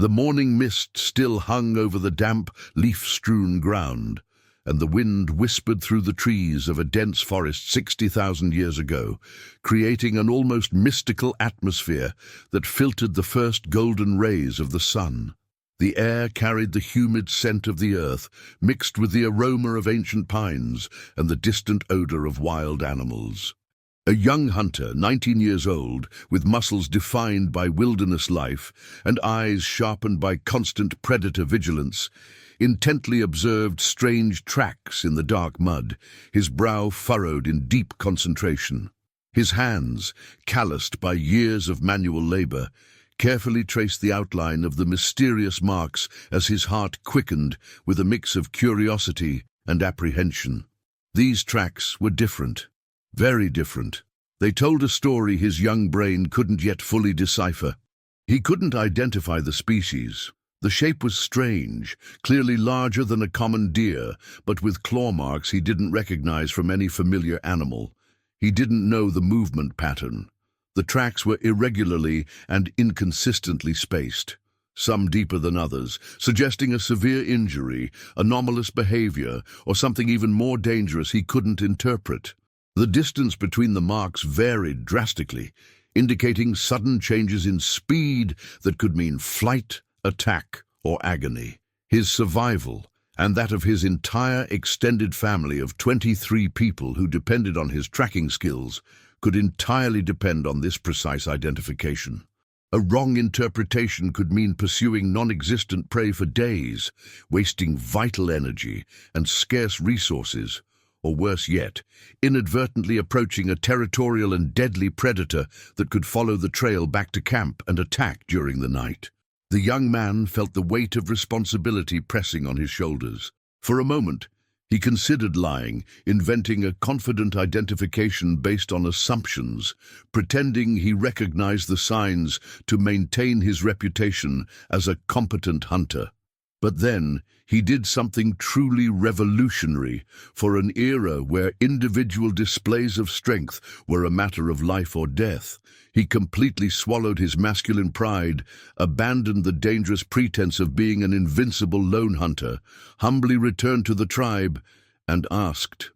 The morning mist still hung over the damp, leaf-strewn ground, and the wind whispered through the trees of a dense forest 60,000 years ago, creating an almost mystical atmosphere that filtered the first golden rays of the sun. The air carried the humid scent of the earth, mixed with the aroma of ancient pines and the distant odor of wild animals. A young hunter, 19 years old, with muscles defined by wilderness life and eyes sharpened by constant predator vigilance, intently observed strange tracks in the dark mud, his brow furrowed in deep concentration. His hands, calloused by years of manual labor, carefully traced the outline of the mysterious marks as his heart quickened with a mix of curiosity and apprehension. These tracks were different. Very different. They told a story his young brain couldn't yet fully decipher. He couldn't identify the species. The shape was strange, clearly larger than a common deer, but with claw marks he didn't recognize from any familiar animal. He didn't know the movement pattern. The tracks were irregularly and inconsistently spaced, some deeper than others, suggesting a severe injury, anomalous behavior, or something even more dangerous he couldn't interpret. The distance between the marks varied drastically, indicating sudden changes in speed that could mean flight, attack, or agony. His survival, and that of his entire extended family of 23 people who depended on his tracking skills, could entirely depend on this precise identification. A wrong interpretation could mean pursuing non-existent prey for days, wasting vital energy and scarce resources, or worse yet, inadvertently approaching a territorial and deadly predator that could follow the trail back to camp and attack during the night. The young man felt the weight of responsibility pressing on his shoulders. For a moment, he considered lying, inventing a confident identification based on assumptions, pretending he recognized the signs to maintain his reputation as a competent hunter. But then, he did something truly revolutionary for an era where individual displays of strength were a matter of life or death. He completely swallowed his masculine pride, abandoned the dangerous pretense of being an invincible lone hunter, humbly returned to the tribe, and asked.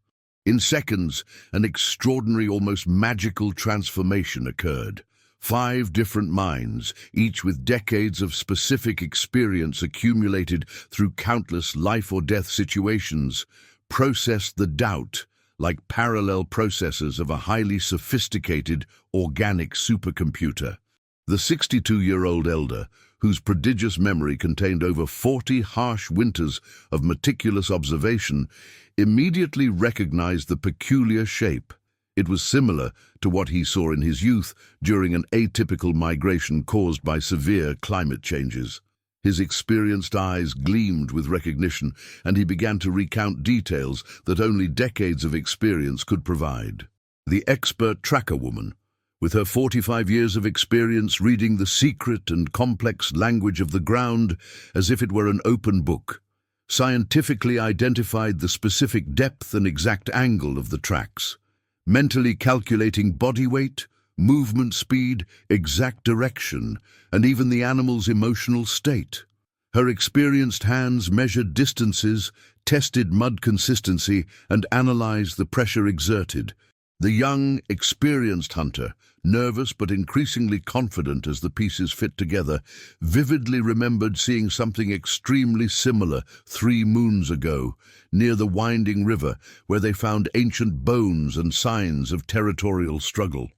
In seconds, an extraordinary, almost magical transformation occurred. 5 different minds, each with decades of specific experience accumulated through countless life-or-death situations, processed the doubt like parallel processors of a highly sophisticated, organic supercomputer. The 62-year-old elder, whose prodigious memory contained over 40 harsh winters of meticulous observation, immediately recognized the peculiar shape. It was similar to what he saw in his youth during an atypical migration caused by severe climate changes. His experienced eyes gleamed with recognition, and he began to recount details that only decades of experience could provide. The expert tracker woman, with her 45 years of experience reading the secret and complex language of the ground as if it were an open book, scientifically identified the specific depth and exact angle of the tracks, mentally calculating body weight, movement speed, exact direction, and even the animal's emotional state. Her experienced hands measured distances, tested mud consistency, and analyzed the pressure exerted. The young, experienced hunter, nervous but increasingly confident as the pieces fit together, vividly remembered seeing something extremely similar 3 moons ago, near the winding river, where they found ancient bones and signs of territorial struggle.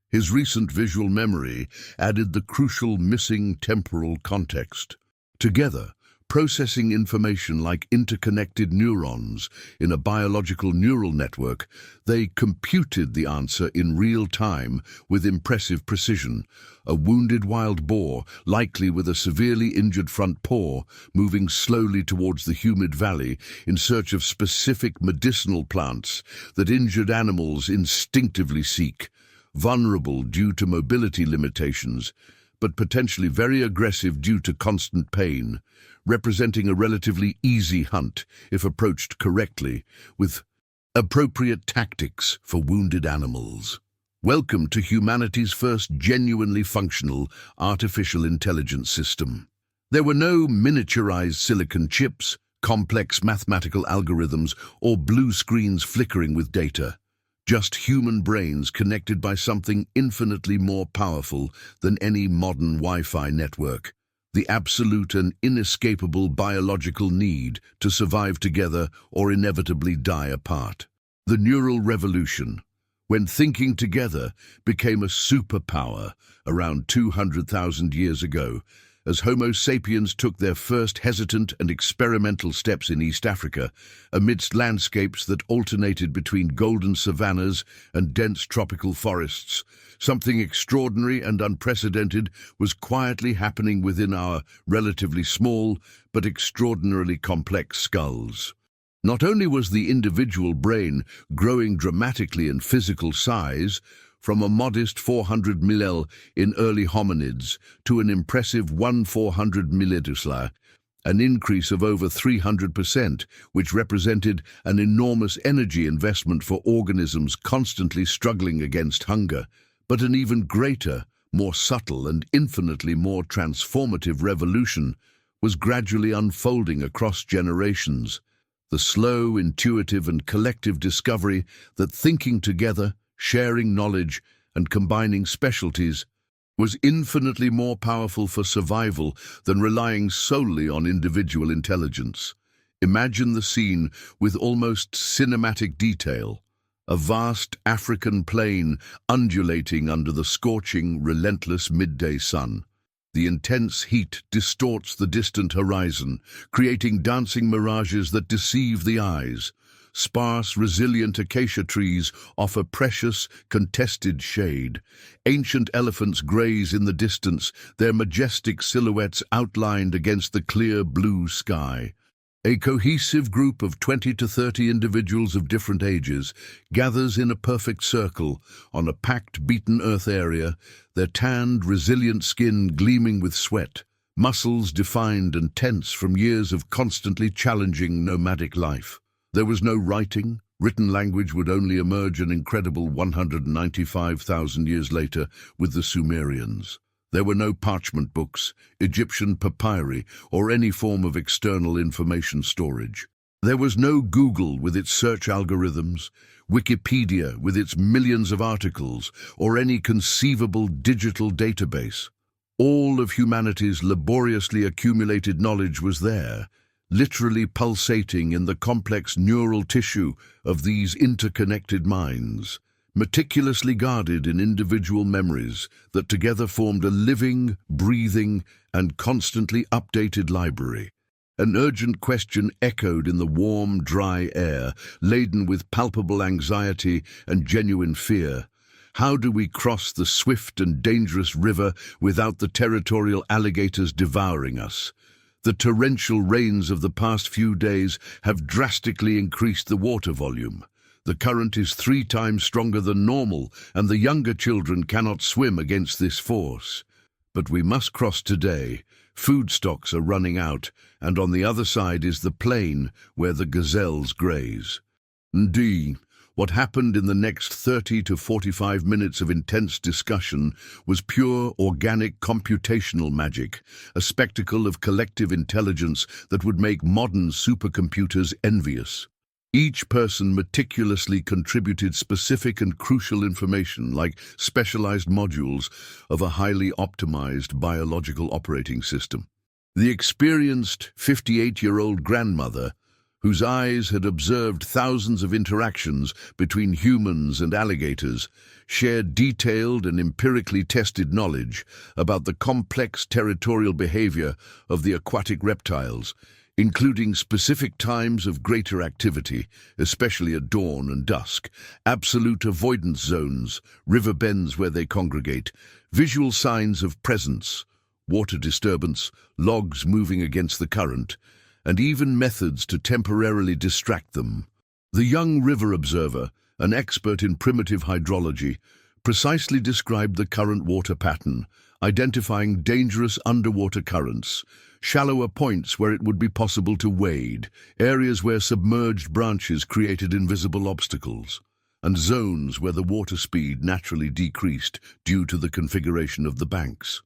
His recent visual memory added the crucial missing temporal context. Together, processing information like interconnected neurons in a biological neural network, they computed the answer in real time with impressive precision. A wounded wild boar, likely with a severely injured front paw, moving slowly towards the humid valley in search of specific medicinal plants that injured animals instinctively seek. Vulnerable due to mobility limitations, but potentially very aggressive due to constant pain, representing a relatively easy hunt if approached correctly, with appropriate tactics for wounded animals. Welcome to humanity's first genuinely functional artificial intelligence system. There were no miniaturized silicon chips, complex mathematical algorithms, or blue screens flickering with data. Just human brains connected by something infinitely more powerful than any modern Wi-Fi network. The absolute and inescapable biological need to survive together or inevitably die apart. The neural revolution, when thinking together became a superpower around 200,000 years ago, as Homo sapiens took their first hesitant and experimental steps in East Africa, amidst landscapes that alternated between golden savannas and dense tropical forests. Something extraordinary and unprecedented was quietly happening within our relatively small but extraordinarily complex skulls. Not only was the individual brain growing dramatically in physical size, from a modest 400 ml in early hominids to an impressive 1/400 milliliters, an increase of over 300%, which represented an enormous energy investment for organisms constantly struggling against hunger, but an even greater, more subtle and infinitely more transformative revolution was gradually unfolding across generations. The slow, intuitive and collective discovery that thinking together, sharing knowledge and combining specialties was infinitely more powerful for survival than relying solely on individual intelligence. Imagine the scene with almost cinematic detail. A vast African plain undulating under the scorching, relentless midday sun. The intense heat distorts the distant horizon, creating dancing mirages that deceive the eyes. Sparse, resilient acacia trees offer precious, contested shade. Ancient elephants graze in the distance, their majestic silhouettes outlined against the clear blue sky. A cohesive group of 20 to 30 individuals of different ages gathers in a perfect circle on a packed, beaten earth area, their tanned, resilient skin gleaming with sweat, muscles defined and tense from years of constantly challenging nomadic life. There was no writing. Written language would only emerge an incredible 195,000 years later with the Sumerians. There were no parchment books, Egyptian papyri, or any form of external information storage. There was no Google with its search algorithms, Wikipedia with its millions of articles, or any conceivable digital database. All of humanity's laboriously accumulated knowledge was there, literally pulsating in the complex neural tissue of these interconnected minds, meticulously guarded in individual memories that together formed a living, breathing, and constantly updated library. An urgent question echoed in the warm, dry air, laden with palpable anxiety and genuine fear. How do we cross the swift and dangerous river without the territorial alligators devouring us? The torrential rains of the past few days have drastically increased the water volume. The current is 3 times stronger than normal, and the younger children cannot swim against this force. But we must cross today. Food stocks are running out, and on the other side is the plain where the gazelles graze. Indeed, what happened in the next 30 to 45 minutes of intense discussion was pure, organic, computational magic, a spectacle of collective intelligence that would make modern supercomputers envious. Each person meticulously contributed specific and crucial information, like specialized modules of a highly optimized biological operating system. The experienced 58-year-old grandmother, whose eyes had observed thousands of interactions between humans and alligators, shared detailed and empirically tested knowledge about the complex territorial behavior of the aquatic reptiles, including specific times of greater activity, especially at dawn and dusk, absolute avoidance zones, river bends where they congregate, visual signs of presence, water disturbance, logs moving against the current, and even methods to temporarily distract them. The young river observer, an expert in primitive hydrology, precisely described the current water pattern, identifying dangerous underwater currents, shallower points where it would be possible to wade, areas where submerged branches created invisible obstacles, and zones where the water speed naturally decreased due to the configuration of the banks.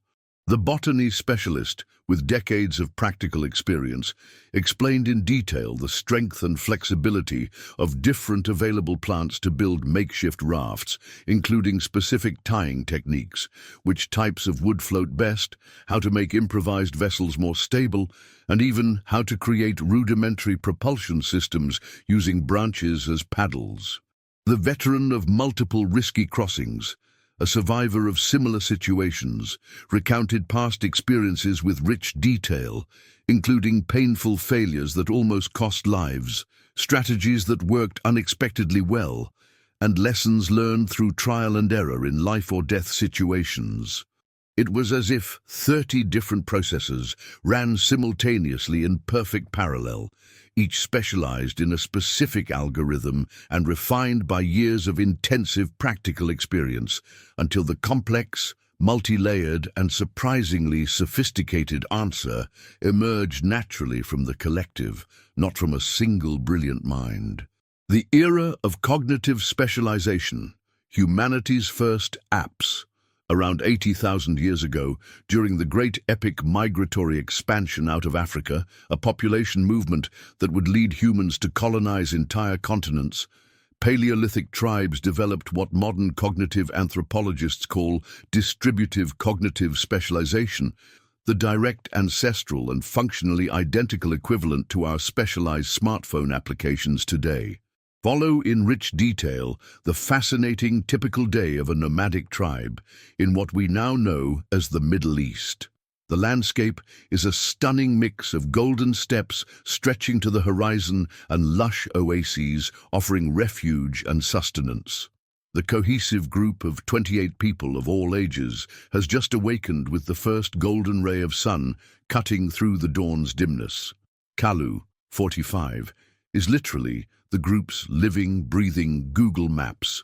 The botany specialist, with decades of practical experience, explained in detail the strength and flexibility of different available plants to build makeshift rafts, including specific tying techniques, which types of wood float best, how to make improvised vessels more stable, and even how to create rudimentary propulsion systems using branches as paddles. The veteran of multiple risky crossings, a survivor of similar situations, recounted past experiences with rich detail, including painful failures that almost cost lives, strategies that worked unexpectedly well, and lessons learned through trial and error in life or death situations. It was as if 30 different processes ran simultaneously in perfect parallel, each specialized in a specific algorithm and refined by years of intensive practical experience, until the complex, multi-layered and surprisingly sophisticated answer emerged naturally from the collective, not from a single brilliant mind. The era of cognitive specialization, humanity's first apps. Around 80,000 years ago, during the great epic migratory expansion out of Africa, a population movement that would lead humans to colonize entire continents, Paleolithic tribes developed what modern cognitive anthropologists call distributive cognitive specialization, the direct ancestral and functionally identical equivalent to our specialized smartphone applications today. Follow in rich detail the fascinating typical day of a nomadic tribe in what we now know as the Middle East. The landscape is a stunning mix of golden steppes stretching to the horizon and lush oases offering refuge and sustenance. The cohesive group of 28 people of all ages has just awakened with the first golden ray of sun cutting through the dawn's dimness. Kalu, 45, is literally the group's living, breathing Google Maps.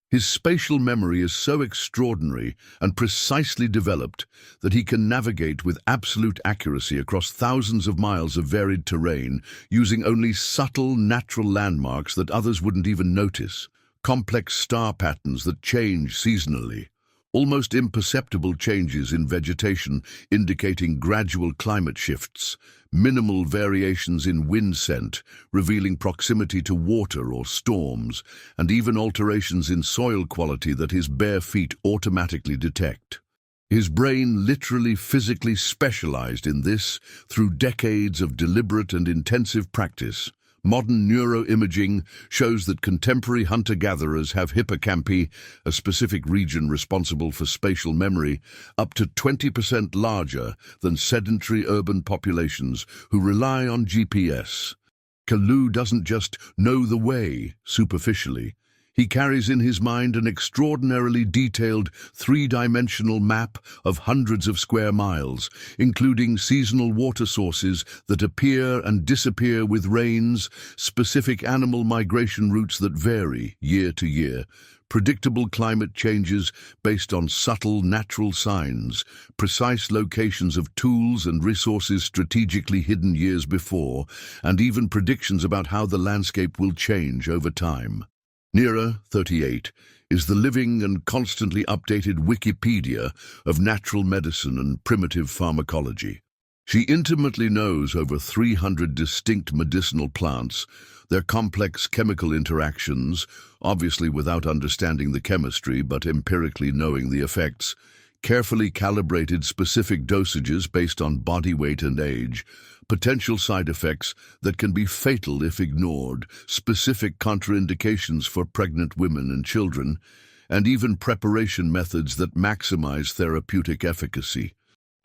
His spatial memory is so extraordinary and precisely developed that he can navigate with absolute accuracy across thousands of miles of varied terrain using only subtle natural landmarks that others wouldn't even notice, complex star patterns that change seasonally, almost imperceptible changes in vegetation indicating gradual climate shifts, minimal variations in wind scent, revealing proximity to water or storms, and even alterations in soil quality that his bare feet automatically detect. His brain literally physically specialized in this through decades of deliberate and intensive practice. Modern neuroimaging shows that contemporary hunter-gatherers have hippocampi, a specific region responsible for spatial memory, up to 20% larger than sedentary urban populations who rely on GPS. Kalu doesn't just know the way superficially. He carries in his mind an extraordinarily detailed three-dimensional map of hundreds of square miles, including seasonal water sources that appear and disappear with rains, specific animal migration routes that vary year to year, predictable climate changes based on subtle natural signs, precise locations of tools and resources strategically hidden years before, and even predictions about how the landscape will change over time. Nira, 38, is the living and constantly updated Wikipedia of natural medicine and primitive pharmacology. She intimately knows over 300 distinct medicinal plants, their complex chemical interactions, obviously without understanding the chemistry but empirically knowing the effects, carefully calibrated specific dosages based on body weight and age, potential side effects that can be fatal if ignored, specific contraindications for pregnant women and children, and even preparation methods that maximize therapeutic efficacy.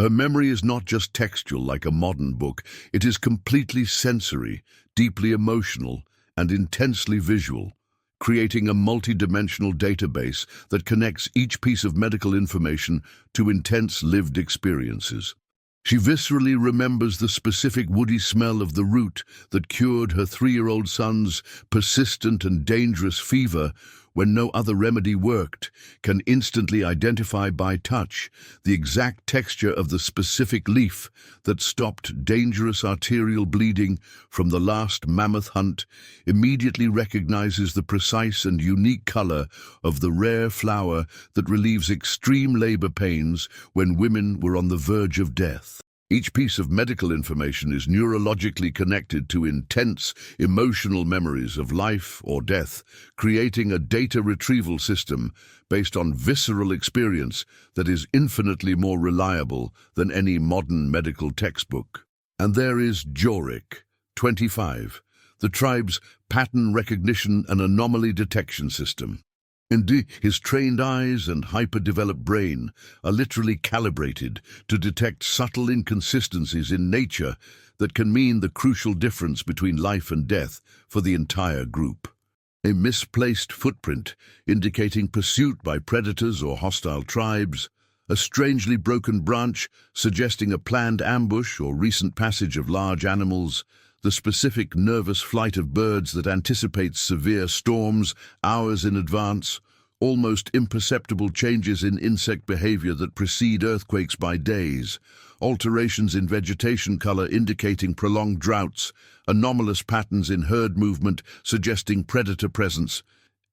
Her memory is not just textual like a modern book, it is completely sensory, deeply emotional, and intensely visual, creating a multi-dimensional database that connects each piece of medical information to intense lived experiences. She viscerally remembers the specific woody smell of the root that cured her 3-year-old son's persistent and dangerous fever, when no other remedy worked, can instantly identify by touch the exact texture of the specific leaf that stopped dangerous arterial bleeding from the last mammoth hunt, immediately recognizes the precise and unique color of the rare flower that relieves extreme labor pains when women were on the verge of death. Each piece of medical information is neurologically connected to intense emotional memories of life or death, creating a data retrieval system based on visceral experience that is infinitely more reliable than any modern medical textbook. And there is Jorik, 25, the tribe's pattern recognition and anomaly detection system. Indeed, his trained eyes and hyper-developed brain are literally calibrated to detect subtle inconsistencies in nature that can mean the crucial difference between life and death for the entire group. A misplaced footprint indicating pursuit by predators or hostile tribes, a strangely broken branch suggesting a planned ambush or recent passage of large animals, the specific nervous flight of birds that anticipates severe storms hours in advance, almost imperceptible changes in insect behavior that precede earthquakes by days, alterations in vegetation color indicating prolonged droughts, anomalous patterns in herd movement suggesting predator presence.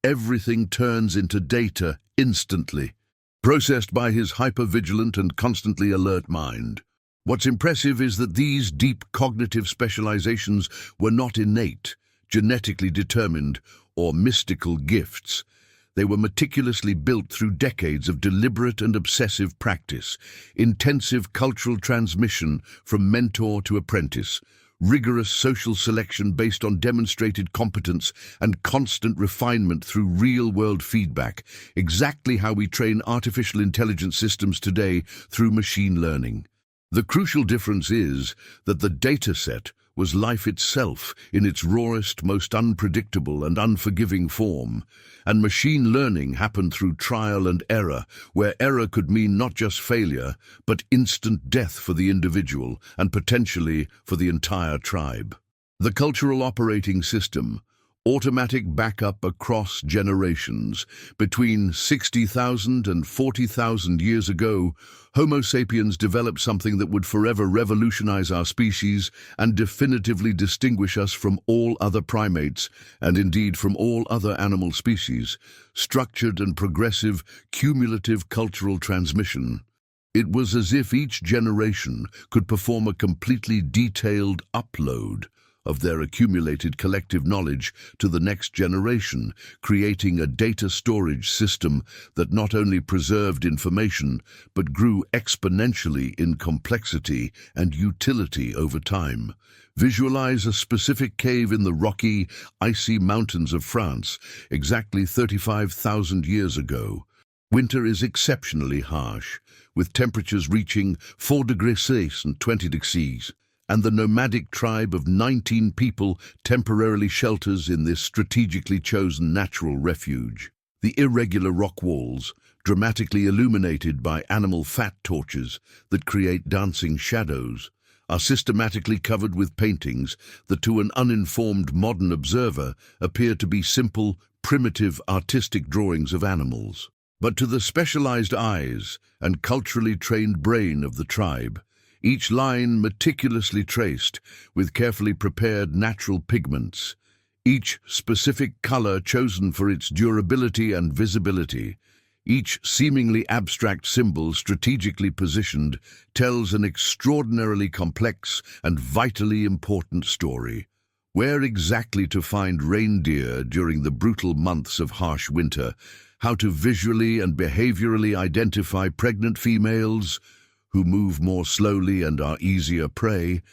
Everything turns into data instantly, processed by his hyper-vigilant and constantly alert mind. What's impressive is that these deep cognitive specializations were not innate, genetically determined, or mystical gifts. They were meticulously built through decades of deliberate and obsessive practice, intensive cultural transmission from mentor to apprentice, rigorous social selection based on demonstrated competence, and constant refinement through real-world feedback, exactly how we train artificial intelligence systems today through machine learning. The crucial difference is that the dataset was life itself in its rawest, most unpredictable and unforgiving form, and machine learning happened through trial and error, where error could mean not just failure, but instant death for the individual and potentially for the entire tribe. The cultural operating system, automatic backup across generations. Between 60,000 and 40,000 years ago, Homo sapiens developed something that would forever revolutionize our species and definitively distinguish us from all other primates, and indeed from all other animal species: structured and progressive cumulative cultural transmission. It was as if each generation could perform a completely detailed upload of their accumulated collective knowledge to the next generation, creating a data storage system that not only preserved information, but grew exponentially in complexity and utility over time. Visualize a specific cave in the rocky, icy mountains of France, exactly 35,000 years ago. Winter is exceptionally harsh, with temperatures reaching 4 degrees Celsius and 20 degrees, and the nomadic tribe of 19 people temporarily shelters in this strategically chosen natural refuge. The irregular rock walls, dramatically illuminated by animal fat torches that create dancing shadows, are systematically covered with paintings that to an uninformed modern observer appear to be simple, primitive artistic drawings of animals. But to the specialized eyes and culturally trained brain of the tribe, each line meticulously traced with carefully prepared natural pigments, each specific color chosen for its durability and visibility, each seemingly abstract symbol strategically positioned, tells an extraordinarily complex and vitally important story. Where exactly to find reindeer during the brutal months of harsh winter, how to visually and behaviorally identify pregnant females who move more slowly and are easier prey,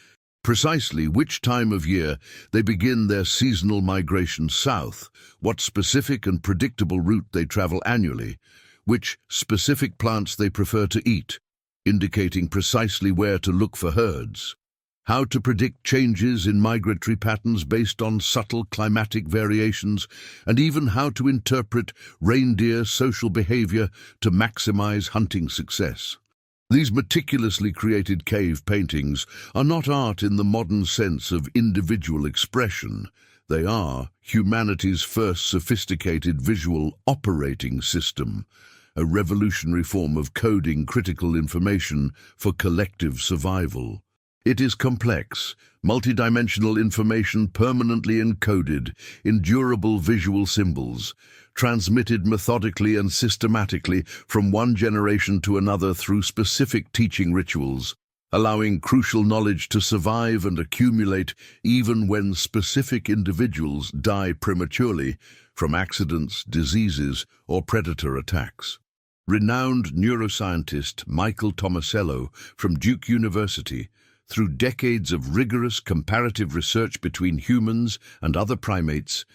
precisely which time of year they begin their seasonal migration south, what specific and predictable route they travel annually, which specific plants they prefer to eat, indicating precisely where to look for herds, how to predict changes in migratory patterns based on subtle climatic variations, and even how to interpret reindeer social behavior to maximize hunting success. These meticulously created cave paintings are not art in the modern sense of individual expression. They are humanity's first sophisticated visual operating system, a revolutionary form of coding critical information for collective survival. It is complex, multidimensional information permanently encoded in durable visual symbols, transmitted methodically and systematically from one generation to another through specific teaching rituals, allowing crucial knowledge to survive and accumulate even when specific individuals die prematurely from accidents, diseases, or predator attacks. Renowned neuroscientist Michael Tomasello from Duke University, through decades of rigorous comparative research between humans and other primates,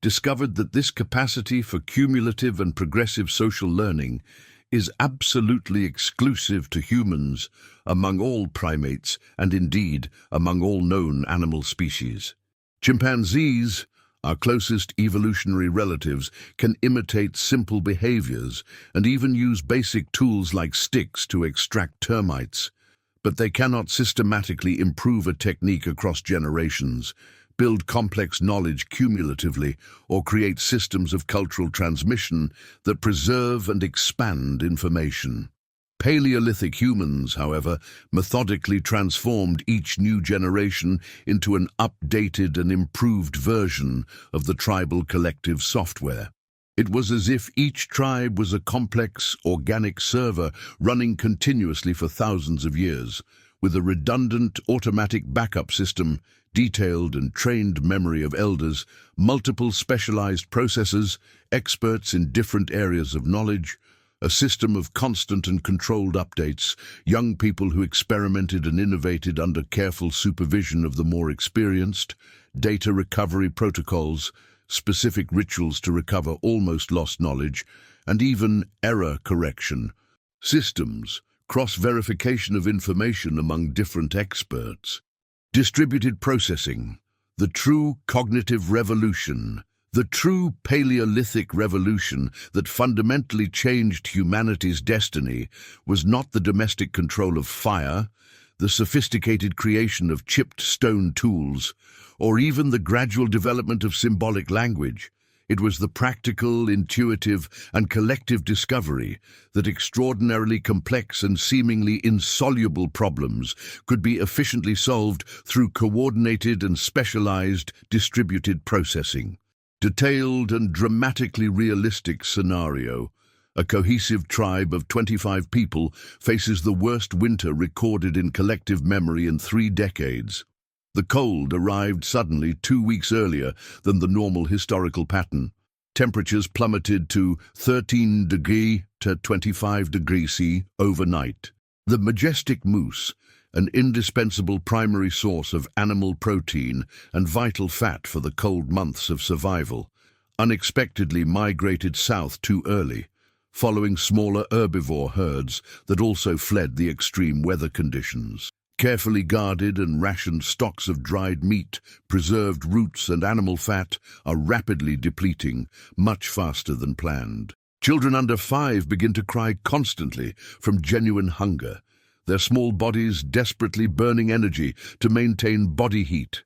discovered that this capacity for cumulative and progressive social learning is absolutely exclusive to humans among all primates and indeed among all known animal species. Chimpanzees, our closest evolutionary relatives, can imitate simple behaviors and even use basic tools like sticks to extract termites, but they cannot systematically improve a technique across generations, build complex knowledge cumulatively, or create systems of cultural transmission that preserve and expand information. Paleolithic humans, however, methodically transformed each new generation into an updated and improved version of the tribal collective software. It was as if each tribe was a complex, organic server running continuously for thousands of years, with a redundant automatic backup system, detailed and trained memory of elders, multiple specialized processors, experts in different areas of knowledge, a system of constant and controlled updates, young people who experimented and innovated under careful supervision of the more experienced, data recovery protocols, specific rituals to recover almost lost knowledge, and even error correction. Systems, cross-verification of information among different experts. Distributed processing, the true cognitive revolution. The true Paleolithic revolution that fundamentally changed humanity's destiny was not the domestic control of fire, the sophisticated creation of chipped stone tools, or even the gradual development of symbolic language. It was the practical, intuitive, and collective discovery that extraordinarily complex and seemingly insoluble problems could be efficiently solved through coordinated and specialized distributed processing. Detailed and dramatically realistic scenario. A cohesive tribe of 25 people faces the worst winter recorded in collective memory in 3 decades. The cold arrived suddenly 2 weeks earlier than the normal historical pattern. Temperatures plummeted to 13° to 25°C overnight. The majestic moose, an indispensable primary source of animal protein and vital fat for the cold months of survival, unexpectedly migrated south too early, following smaller herbivore herds that also fled the extreme weather conditions. Carefully guarded and rationed stocks of dried meat, preserved roots, and animal fat are rapidly depleting, much faster than planned. Children under 5 begin to cry constantly from genuine hunger, their small bodies desperately burning energy to maintain body heat.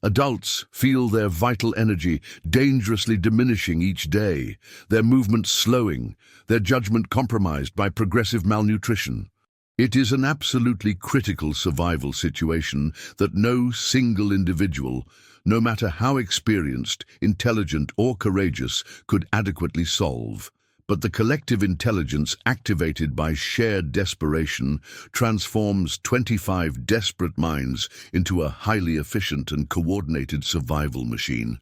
Adults feel their vital energy dangerously diminishing each day, their movements slowing, their judgment compromised by progressive malnutrition. It is an absolutely critical survival situation that no single individual, no matter how experienced, intelligent, or courageous, could adequately solve. But the collective intelligence activated by shared desperation transforms 25 desperate minds into a highly efficient and coordinated survival machine.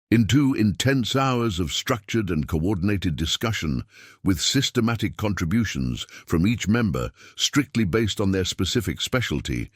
In 2 intense hours of structured and coordinated discussion, with systematic contributions from each member strictly based on their specific specialty,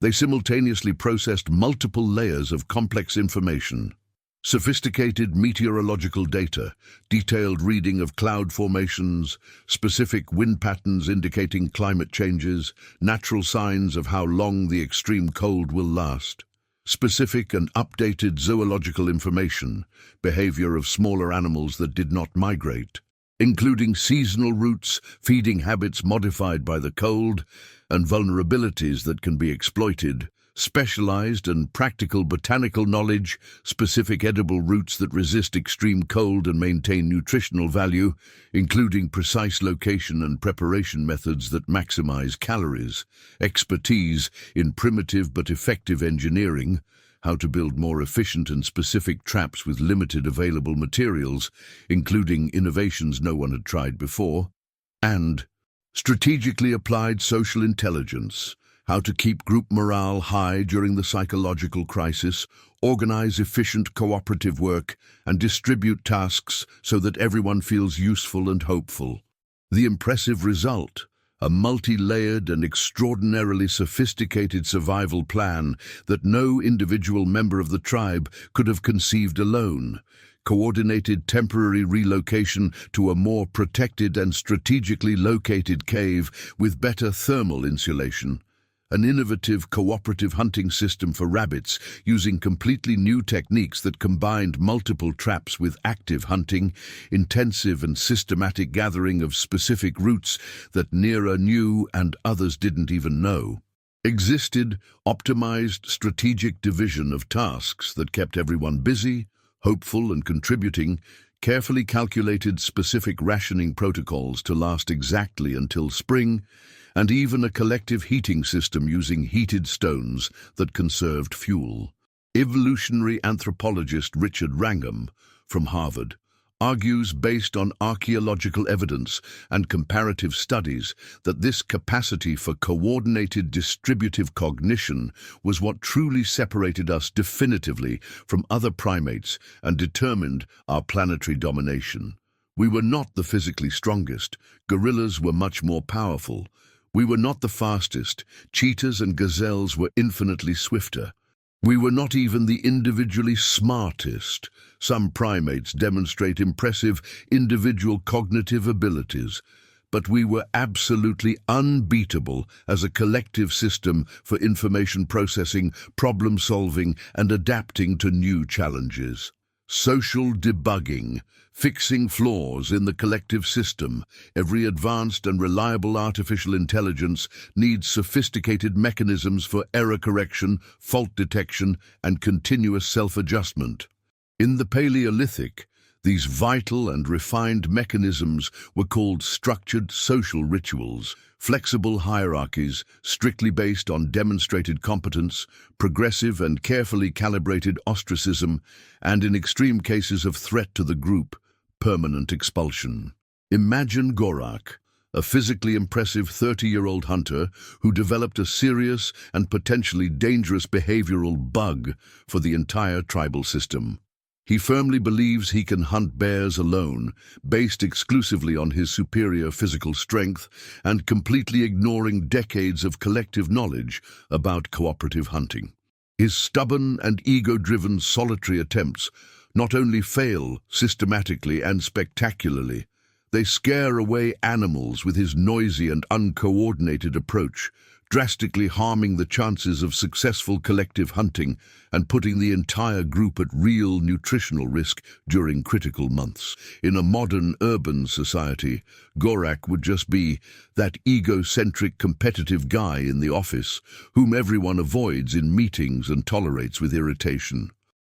they simultaneously processed multiple layers of complex information. Sophisticated meteorological data, detailed reading of cloud formations, specific wind patterns indicating climate changes, natural signs of how long the extreme cold will last. Specific and updated zoological information, behavior of smaller animals that did not migrate, including seasonal routes, feeding habits modified by the cold, and vulnerabilities that can be exploited, specialized and practical botanical knowledge, specific edible roots that resist extreme cold and maintain nutritional value, including precise location and preparation methods that maximize calories, expertise in primitive but effective engineering, how to build more efficient and specific traps with limited available materials, including innovations no one had tried before, and strategically applied social intelligence, how to keep group morale high during the psychological crisis, organize efficient cooperative work, and distribute tasks so that everyone feels useful and hopeful. The impressive result: a multi-layered and extraordinarily sophisticated survival plan that no individual member of the tribe could have conceived alone. Coordinated temporary relocation to a more protected and strategically located cave with better thermal insulation. An innovative cooperative hunting system for rabbits using completely new techniques that combined multiple traps with active hunting, intensive and systematic gathering of specific roots that Nira knew and others didn't even know. Existed optimized strategic division of tasks that kept everyone busy, hopeful and contributing, carefully calculated specific rationing protocols to last exactly until spring, and even a collective heating system using heated stones that conserved fuel. Evolutionary anthropologist Richard Wrangham from Harvard argues, based on archaeological evidence and comparative studies, that this capacity for coordinated distributive cognition was what truly separated us definitively from other primates and determined our planetary domination. We were not the physically strongest. Gorillas were much more powerful. We were not the fastest. Cheetahs and gazelles were infinitely swifter. We were not even the individually smartest. Some primates demonstrate impressive individual cognitive abilities, but we were absolutely unbeatable as a collective system for information processing, problem solving, and adapting to new challenges. Social debugging, fixing flaws in the collective system. Every advanced and reliable artificial intelligence needs sophisticated mechanisms for error correction, fault detection, and continuous self-adjustment. In the Paleolithic, these vital and refined mechanisms were called structured social rituals, flexible hierarchies strictly based on demonstrated competence, progressive and carefully calibrated ostracism, and in extreme cases of threat to the group, permanent expulsion. Imagine Gorak, a physically impressive 30-year-old hunter who developed a serious and potentially dangerous behavioral bug for the entire tribal system. He firmly believes he can hunt bears alone, based exclusively on his superior physical strength and completely ignoring decades of collective knowledge about cooperative hunting. His stubborn and ego-driven solitary attempts not only fail systematically and spectacularly, they scare away animals with his noisy and uncoordinated approach, drastically harming the chances of successful collective hunting and putting the entire group at real nutritional risk during critical months. In a modern urban society, Gorak would just be that egocentric competitive guy in the office whom everyone avoids in meetings and tolerates with irritation.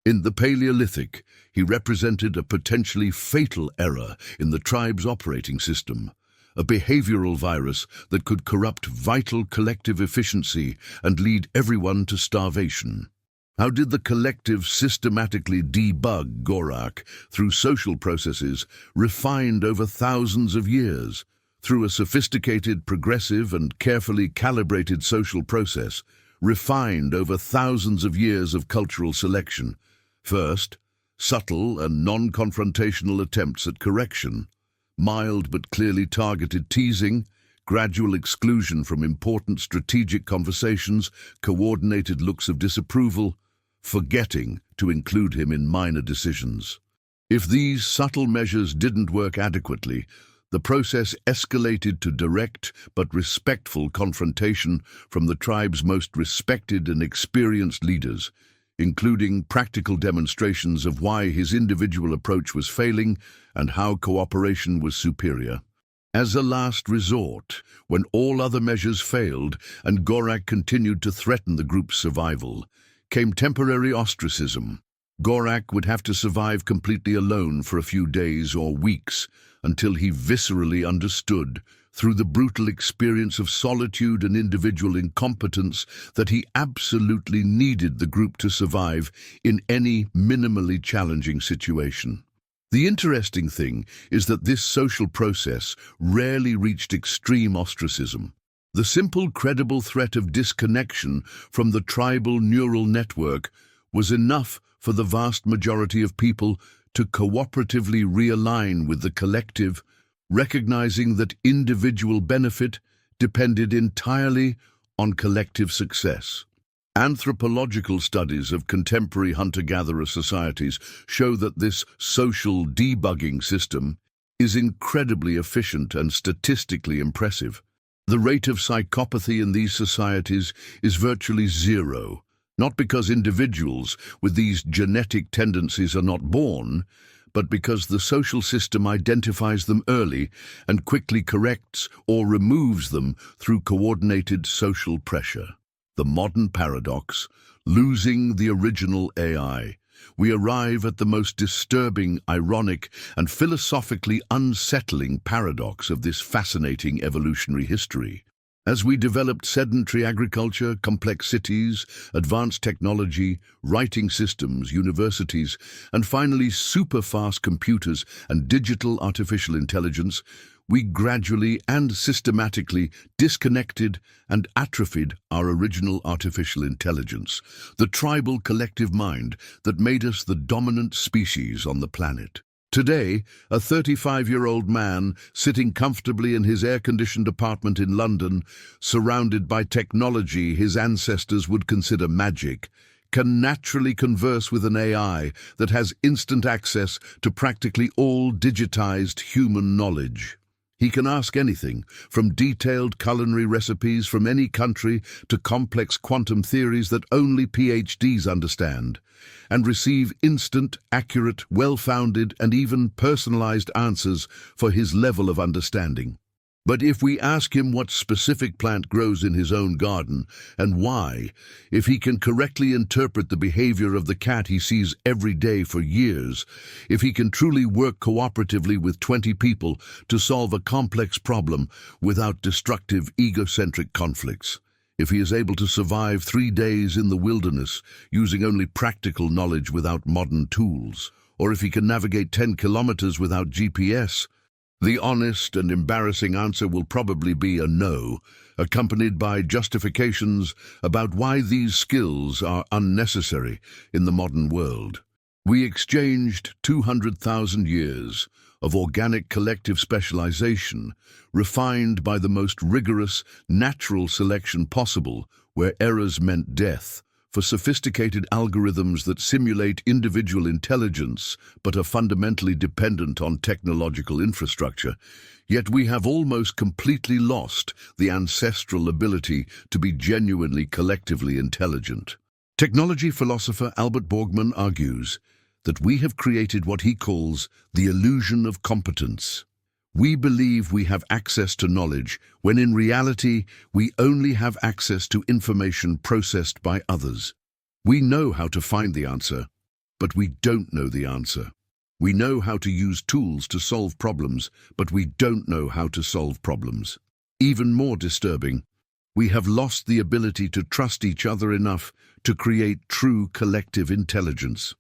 In the Paleolithic, he represented a potentially fatal error in the tribe's operating system, a behavioral virus that could corrupt vital collective efficiency and lead everyone to starvation. How did the collective systematically debug Gorak? Through social processes refined over thousands of years. Through a sophisticated, progressive, and carefully calibrated social process, refined over thousands of years of cultural selection. First, subtle and non-confrontational attempts at correction. Mild but clearly targeted teasing, gradual exclusion from important strategic conversations, coordinated looks of disapproval, forgetting to include him in minor decisions. If these subtle measures didn't work adequately, the process escalated to direct but respectful confrontation from the tribe's most respected and experienced leaders, including practical demonstrations of why his individual approach was failing and how cooperation was superior. As a last resort, when all other measures failed and Gorak continued to threaten the group's survival, came temporary ostracism. Gorak would have to survive completely alone for a few days or weeks until he viscerally understood, through the brutal experience of solitude and individual incompetence, that he absolutely needed the group to survive in any minimally challenging situation. The interesting thing is that this social process rarely reached extreme ostracism. The simple, credible threat of disconnection from the tribal neural network was enough for the vast majority of people to cooperatively realign with the collective, recognizing that individual benefit depended entirely on collective success. Anthropological studies of contemporary hunter-gatherer societies show that this social debugging system is incredibly efficient and statistically impressive. The rate of psychopathy in these societies is virtually zero, not because individuals with these genetic tendencies are not born, but because the social system identifies them early and quickly corrects or removes them through coordinated social pressure. The modern paradox, losing the original AI. We arrive at the most disturbing, ironic, and philosophically unsettling paradox of this fascinating evolutionary history. As we developed sedentary agriculture, complex cities, advanced technology, writing systems, universities, and finally super-fast computers and digital artificial intelligence, we gradually and systematically disconnected and atrophied our original artificial intelligence, the tribal collective mind that made us the dominant species on the planet. Today, a 35-year-old man sitting comfortably in his air-conditioned apartment in London, surrounded by technology his ancestors would consider magic, can naturally converse with an AI that has instant access to practically all digitized human knowledge. He can ask anything, from detailed culinary recipes from any country to complex quantum theories that only PhDs understand, and receive instant, accurate, well-founded, and even personalized answers for his level of understanding. But if we ask him what specific plant grows in his own garden and why, if he can correctly interpret the behavior of the cat he sees every day for years, if he can truly work cooperatively with 20 people to solve a complex problem without destructive, egocentric conflicts, if he is able to survive 3 days in the wilderness using only practical knowledge without modern tools, or if he can navigate 10 kilometers without GPS, the honest and embarrassing answer will probably be a no, accompanied by justifications about why these skills are unnecessary in the modern world. We exchanged 200,000 years of organic collective specialization, refined by the most rigorous natural selection possible, where errors meant death, for sophisticated algorithms that simulate individual intelligence but are fundamentally dependent on technological infrastructure. Yet we have almost completely lost the ancestral ability to be genuinely collectively intelligent. Technology philosopher Albert Borgman argues that we have created what he calls the illusion of competence. We believe we have access to knowledge, when in reality we only have access to information processed by others. We know how to find the answer, but we don't know the answer. We know how to use tools to solve problems, but we don't know how to solve problems. Even more disturbing, we have lost the ability to trust each other enough to create true collective intelligence.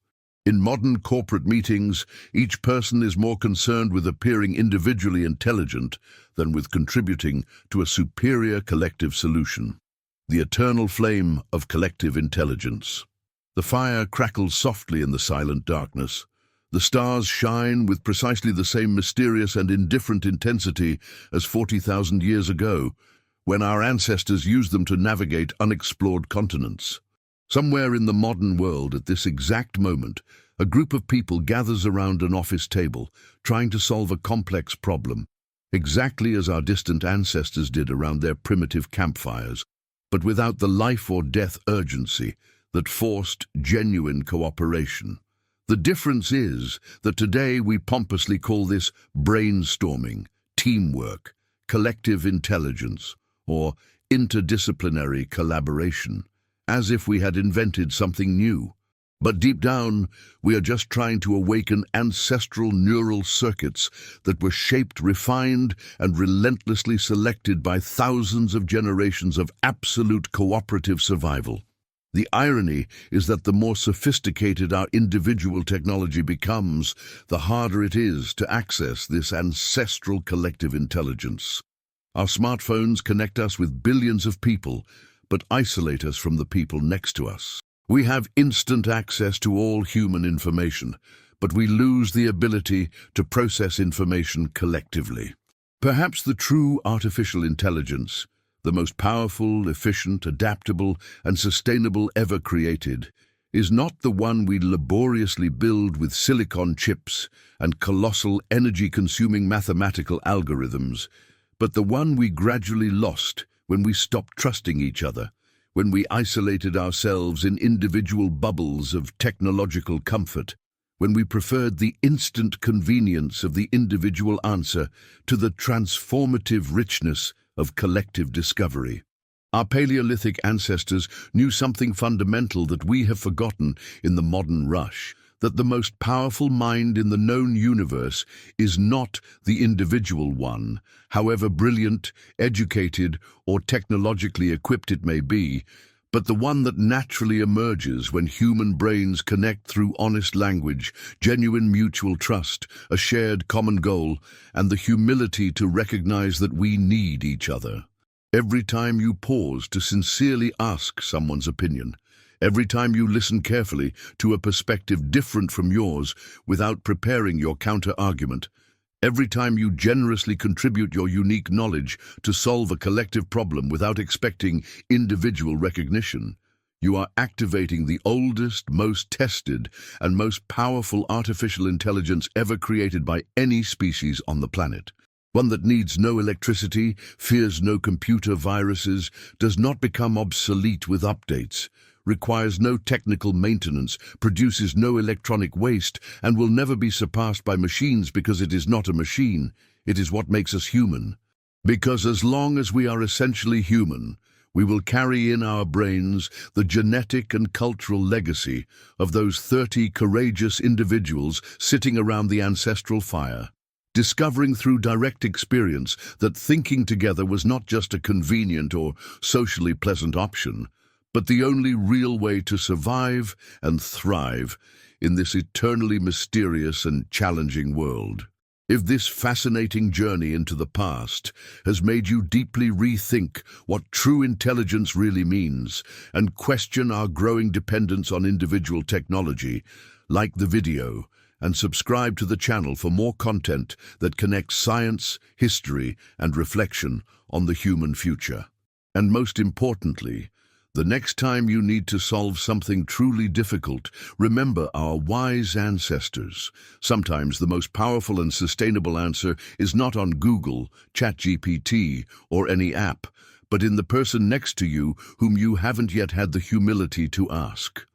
In modern corporate meetings, each person is more concerned with appearing individually intelligent than with contributing to a superior collective solution. The eternal flame of collective intelligence. The fire crackles softly in the silent darkness. The stars shine with precisely the same mysterious and indifferent intensity as 40,000 years ago, when our ancestors used them to navigate unexplored continents. Somewhere in the modern world at this exact moment, a group of people gathers around an office table, trying to solve a complex problem, exactly as our distant ancestors did around their primitive campfires, but without the life or death urgency that forced genuine cooperation. The difference is that today we pompously call this brainstorming, teamwork, collective intelligence, or interdisciplinary collaboration, as if we had invented something new. But deep down, we are just trying to awaken ancestral neural circuits that were shaped, refined, and relentlessly selected by thousands of generations of absolute cooperative survival. The irony is that the more sophisticated our individual technology becomes, the harder it is to access this ancestral collective intelligence. Our smartphones connect us with billions of people, but isolate us from the people next to us. We have instant access to all human information, but we lose the ability to process information collectively. Perhaps the true artificial intelligence, the most powerful, efficient, adaptable, and sustainable ever created, is not the one we laboriously build with silicon chips and colossal energy-consuming mathematical algorithms, but the one we gradually lost when we stopped trusting each other, when we isolated ourselves in individual bubbles of technological comfort, when we preferred the instant convenience of the individual answer to the transformative richness of collective discovery. Our Paleolithic ancestors knew something fundamental that we have forgotten in the modern rush, that the most powerful mind in the known universe is not the individual one, however brilliant, educated, or technologically equipped it may be, but the one that naturally emerges when human brains connect through honest language, genuine mutual trust, a shared common goal, and the humility to recognize that we need each other. Every time you pause to sincerely ask someone's opinion, every time you listen carefully to a perspective different from yours without preparing your counter-argument, every time you generously contribute your unique knowledge to solve a collective problem without expecting individual recognition, you are activating the oldest, most tested, and most powerful artificial intelligence ever created by any species on the planet. One that needs no electricity, fears no computer viruses, does not become obsolete with updates, requires no technical maintenance, produces no electronic waste, and will never be surpassed by machines because it is not a machine. It is what makes us human. Because as long as we are essentially human, we will carry in our brains the genetic and cultural legacy of those 30 courageous individuals sitting around the ancestral fire, discovering through direct experience that thinking together was not just a convenient or socially pleasant option, but the only real way to survive and thrive in this eternally mysterious and challenging world. If this fascinating journey into the past has made you deeply rethink what true intelligence really means and question our growing dependence on individual technology, like the video and subscribe to the channel for more content that connects science, history, and reflection on the human future. And most importantly, the next time you need to solve something truly difficult, remember our wise ancestors. Sometimes the most powerful and sustainable answer is not on Google, Chatgpt, or any app, but in the person next to you whom you haven't yet had the humility to ask.